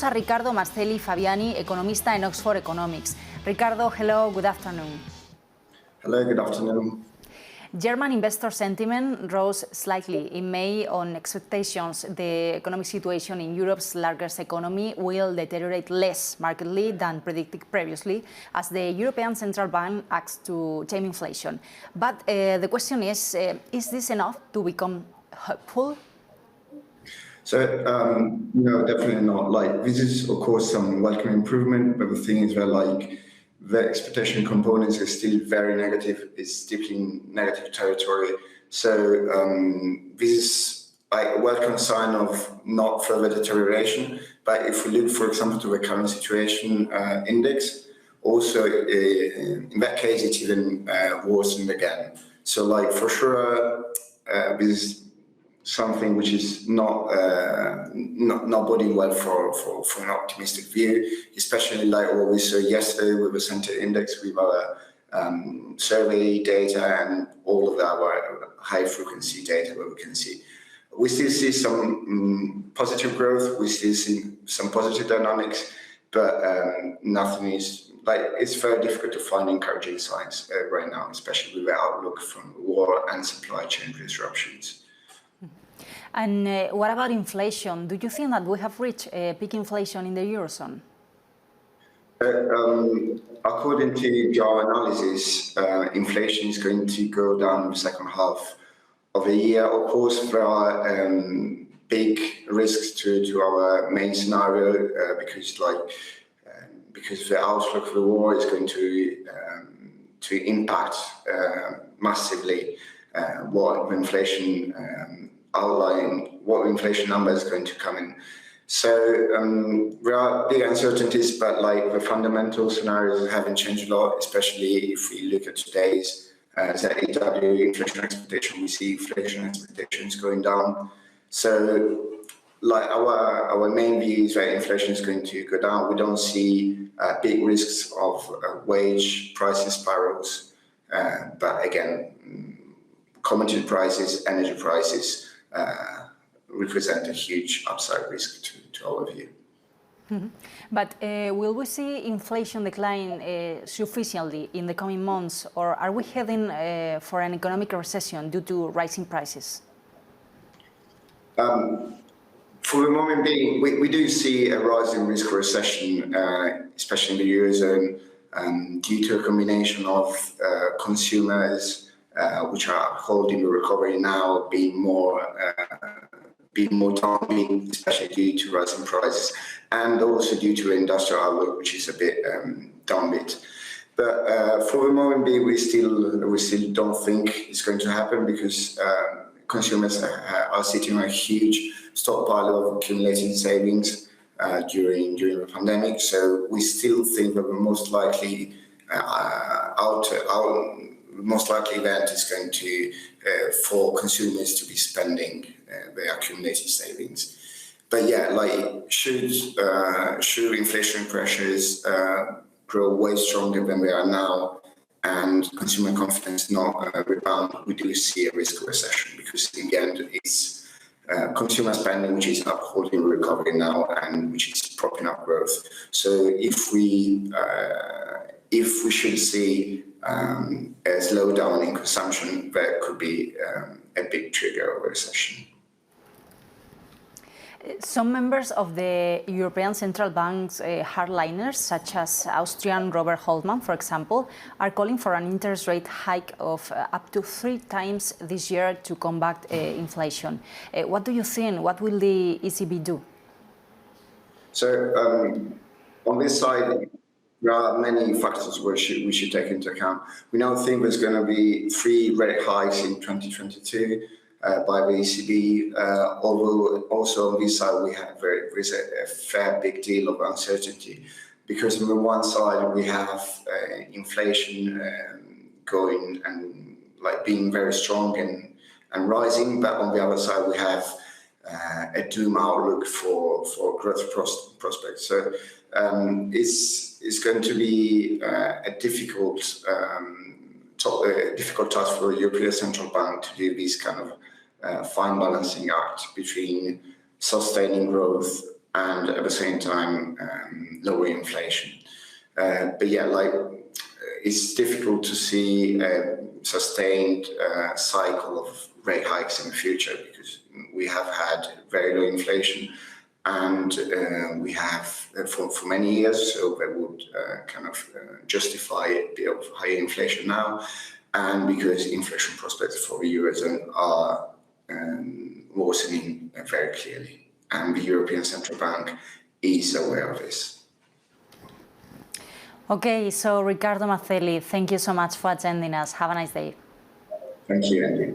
A Riccardo Marcelli Fabiani, economista in Oxford Economics. Riccardo, hello, good afternoon. Hello, good afternoon. German investor sentiment rose slightly in May on expectations the economic situation in Europe's largest economy will deteriorate less markedly than predicted previously as the European Central Bank acts to tame inflation. But the question is this enough to become hopeful? So, no, definitely not. Like, this is, of course, some welcome improvement, but the thing is that, like, the expectation components is still very negative. It's deeply in negative territory. So, this is like a welcome sign of not further deterioration. But if we look, for example, to the current situation index, also in that case, it's even worsened again. So, like, for sure, this is something which is not boding well for an optimistic view, especially like what we saw yesterday with the Sentix index, with our survey data and all of our high frequency data where we can see. We still see some positive growth, we still see some positive dynamics, but nothing is, like, it's very difficult to find encouraging signs right now, especially with the outlook from war and supply chain disruptions. And what about inflation? Do you think that we have reached peak inflation in the eurozone? According to our analysis, inflation is going to go down in the second half of the year. Of course, there are big risks to our main scenario because the outlook for the war is going to impact massively what inflation outline, what inflation number is going to come in. So there are big uncertainties, but like the fundamental scenarios haven't changed a lot, especially if we look at today's ZEW inflation expectation. We see inflation expectations going down. So like our main view is that inflation is going to go down. We don't see big risks of wage prices spirals, but again, commodity prices, energy prices represent a huge upside risk to our view. Mm-hmm. But will we see inflation decline sufficiently in the coming months, or are we heading for an economic recession due to rising prices? For the moment being, we do see a rising risk of recession, especially in the eurozone, due to a combination of consumers which are holding the recovery now being more downbeat, especially due to rising prices, and also due to industrial outlook, which is a bit downbeat. But for the moment being, we still don't think it's going to happen because consumers are sitting on a huge stockpile of accumulated savings during the pandemic. So we still think that the most likely event is going to for consumers to be spending their accumulated savings. But yeah, like should inflation pressures grow way stronger than they are now, and consumer confidence not rebound, we do see a risk of recession, because in the end it's consumer spending which is upholding recovery now and which is propping up growth. So if we should see a slowdown in consumption, that could be a big trigger of a recession. Some members of the European Central Bank's hardliners, such as Austrian Robert Holtmann, for example, are calling for an interest rate hike of up to 3 times this year to combat inflation. What do you think? What will the ECB do? So on this side, there are many factors we should take into account. We now think there's going to be 3 rate hikes in 2022 by the ECB, although also on this side there is a fair big deal of uncertainty, because on the one side we have inflation going and like being very strong and rising, but on the other side we have a doom outlook for growth prospects. So it's going to be a difficult task for the European Central Bank to do this kind of fine balancing act between sustaining growth and at the same time lower inflation. But yeah, it's difficult to see a sustained cycle of rate hikes in the future, because we have had very low inflation, and we have for many years, so that would justify a bit of higher inflation now, and because inflation prospects for the eurozone are worsening very clearly, and the European Central Bank is aware of this. Okay, so Riccardo Marcelli, thank you so much for attending us. Have a nice day. Thank you, Andy.